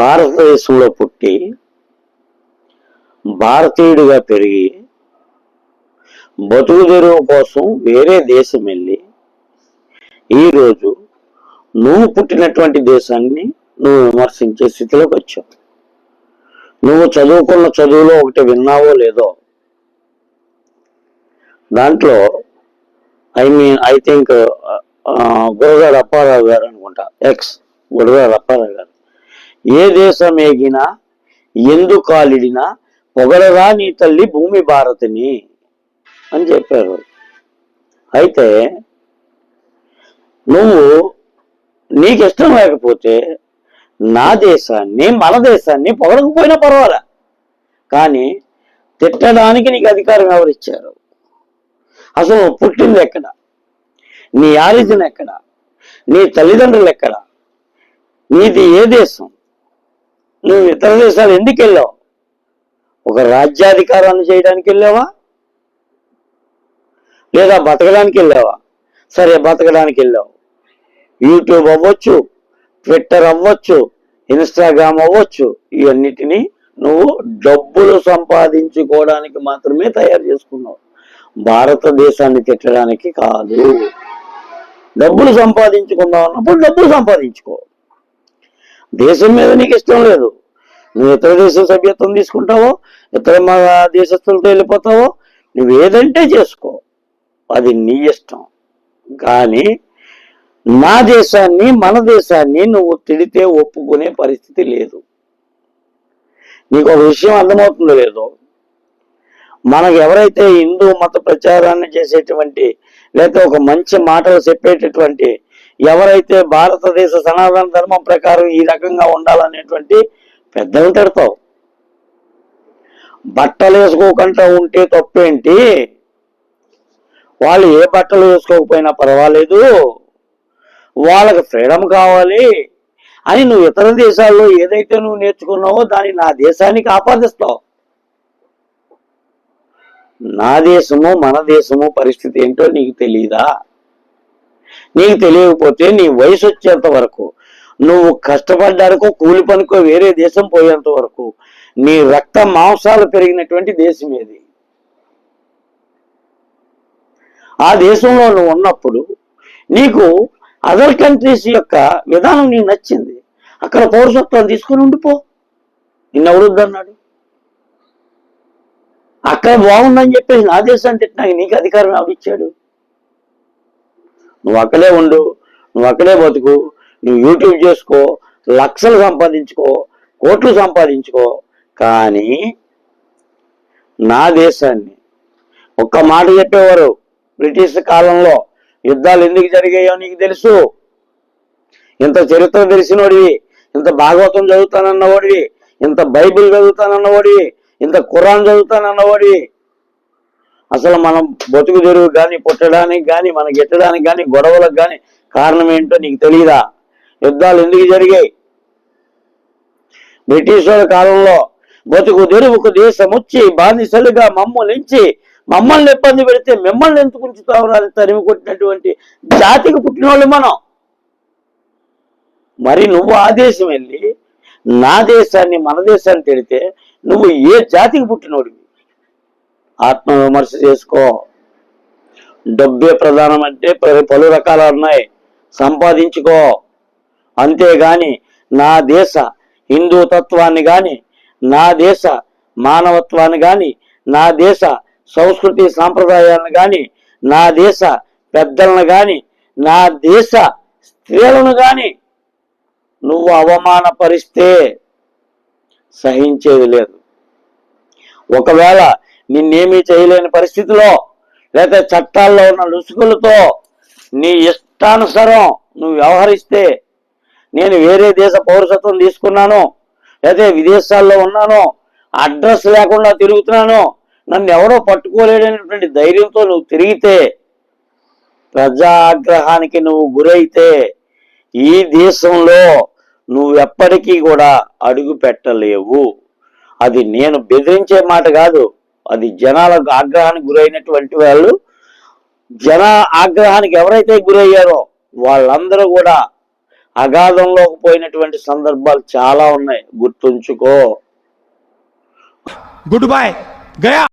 భారతదేశంలో పుట్టి భారతీయుడిగా పెరిగి బతుకు తెరువు కోసం వేరే దేశం వెళ్ళి ఈరోజు నువ్వు పుట్టినటువంటి దేశాన్ని నువ్వు విమర్శించే స్థితిలోకి వచ్చావు. నువ్వు చదువుకున్న చదువులో ఒకటి విన్నావో లేదో, దాంట్లో ఐ థింక్ గురజాడ అప్పారావు గారు అనుకుంటా, గురజాడ అప్పారావు గారు, ఏ దేశం ఏగినా ఎందు కాలిడినా పొగడరా నీ తల్లి భూమి భారతిని అని చెప్పారు. అయితే నువ్వు నీకు ఇష్టం లేకపోతే నా దేశాన్ని మన దేశాన్ని పొగడకపోయినా పర్వాలే, కానీ తిట్టడానికి నీకు అధికారం ఎవరిచ్చారు? అసలు పుట్టింది ఎక్కడ? నీ ఆరిజిన్ ఎక్కడ? నీ తల్లిదండ్రులు ఎక్కడ? నీది ఏ దేశం? నువ్వు ఇతర దేశాలు ఎందుకు వెళ్ళావు? ఒక రాజ్యాధికారాన్ని చేయడానికి వెళ్ళావా, లేదా బతకడానికి వెళ్ళావా? సరే, బతకడానికి వెళ్ళావు. యూట్యూబ్ అవ్వచ్చు, ట్విట్టర్ అవ్వచ్చు, ఇన్స్టాగ్రామ్ అవ్వచ్చు, ఇవన్నిటినీ నువ్వు డబ్బులు సంపాదించుకోవడానికి మాత్రమే తయారు చేసుకున్నావు, భారతదేశాన్ని తిట్టడానికి కాదు. డబ్బులు సంపాదించుకుందాం అన్నప్పుడు డబ్బులు సంపాదించుకో. దేశం మీద నీకు ఇష్టం లేదు, నువ్వు ఇతర దేశ సభ్యత్వం తీసుకుంటావో, ఇతర దేశస్తులతో వెళ్ళిపోతావో, నువ్వు ఏదంటే చేసుకో, అది నీ ఇష్టం. కానీ నా దేశాన్ని మన దేశాన్ని నువ్వు తిడితే ఒప్పుకునే పరిస్థితి లేదు. నీకు ఒక విషయం అర్థమవుతుందో లేదో, మనకు ఎవరైతే హిందూ మత ప్రచారాన్ని చేసేటువంటి, లేకపోతే ఒక మంచి మాటలు చెప్పేటటువంటి, ఎవరైతే భారతదేశ సనాతన ధర్మం ప్రకారం ఈ రకంగా ఉండాలనేటువంటి పెద్దలు తిడతావు. బట్టలు వేసుకోకుండా ఉంటే తప్పేంటి? వాళ్ళు ఏ బట్టలు వేసుకోకపోయినా పర్వాలేదు, వాళ్ళకి ఫ్రీడమ్ కావాలి అని నువ్వు ఇతర దేశాల్లో ఏదైతే నువ్వు నేర్చుకున్నావో దాన్ని నా దేశానికి ఆపాదిస్తావు. నా దేశము మన దేశము పరిస్థితి ఏంటో నీకు తెలియదా? నీకు తెలియకపోతే నీ వయసు వచ్చేంత వరకు, నువ్వు కష్టపడ్డానికో కూలి పనికో వేరే దేశం పోయేంత వరకు నీ రక్త మాంసాలు పెరిగినటువంటి దేశం ఏది? ఆ దేశంలో నువ్వు ఉన్నప్పుడు నీకు అదర్ కంట్రీస్ యొక్క విధానం నీకు నచ్చింది, అక్కడ పౌరసత్వాన్ని తీసుకుని ఉండిపో. నిన్నెవరుద్దన్నాడు? అక్కడ బాగుందని చెప్పేసి నా దేశాన్ని తిట్టినాక నీకు అధికారం ఇచ్చాడు? నువ్వు అక్కడే ఉండు, నువ్వు అక్కడే బతుకు, నువ్వు యూట్యూబ్ చేసుకో, లక్షలు సంపాదించుకో, కోట్లు సంపాదించుకో, కానీ నా దేశాన్ని ఒక్క మాట చెప్పేవారు. బ్రిటిష్ కాలంలో యుద్ధాలు ఎందుకు జరిగాయో నీకు తెలుసు. ఇంత చరిత్ర తెలిసినోడివి, ఇంత భాగవతం చదువుతానన్నవాడివి, ఇంత బైబిల్ చదువుతానన్నవాడివి, ఇంత ఖురాన్ చదువుతానన్నవాడివి, అసలు మనం బతుకు తెరువు కానీ, పుట్టడానికి కానీ, మనకి ఎట్టడానికి కానీ, గొడవలకు కానీ కారణం ఏంటో నీకు తెలియదా? యుద్ధాలు ఎందుకు జరిగాయి? బ్రిటిష్ వాళ్ళ కాలంలో బతుకు తెరువుకు దేశం వచ్చి బానిసలుగా మమ్మల్ని ఇబ్బంది పెడితే మిమ్మల్ని ఎందుకు ఉంచుతామని తరిమి కొట్టినటువంటి జాతికి పుట్టినోళ్ళు మనం. మరి నువ్వు ఆ దేశం వెళ్ళి నా దేశాన్ని మన దేశాన్ని తిడితే నువ్వు ఏ జాతికి పుట్టినోడివి? ఆత్మవిమర్శ చేసుకో. డబ్బే ప్రధానం అంటే పలు రకాలు ఉన్నాయి, సంపాదించుకో. అంతేగాని నా దేశ హిందూ తత్వాన్ని కానీ, నా దేశ మానవత్వాన్ని కానీ, నా దేశ సంస్కృతి సాంప్రదాయాలను కానీ, నా దేశ పెద్దలను కానీ, నా దేశ స్త్రీలను కానీ నువ్వు అవమానపరిస్తే సహించేది లేదు. ఒకవేళ నిన్నేమీ చేయలేని పరిస్థితిలో, లేదా చట్టాల్లో ఉన్న లుసుకులతో నీ ఇష్టానుసారం నువ్వు వ్యవహరిస్తే, నేను వేరే దేశ పౌరసత్వం తీసుకున్నాను, లేదా విదేశాల్లో ఉన్నాను, అడ్రస్ లేకుండా తిరుగుతున్నాను, నన్ను ఎవరో పట్టుకోలేడనేటువంటి ధైర్యంతో నువ్వు తిరిగితే, ప్రజాగ్రహానికి నువ్వు గురైతే ఈ దేశంలో నువ్వు ఎప్పటికీ కూడా అడుగు పెట్టలేవు. అది నేను బెదిరించే మాట కాదు, అది జనాల ఆగ్రహానికి గురైనటువంటి వాళ్ళు. జన ఆగ్రహానికి ఎవరైతే గురయ్యారో వాళ్ళందరూ కూడా అగాధంలోకి పోయినటువంటి సందర్భాలు చాలా ఉన్నాయి, గుర్తుంచుకో. Good bye Gaya.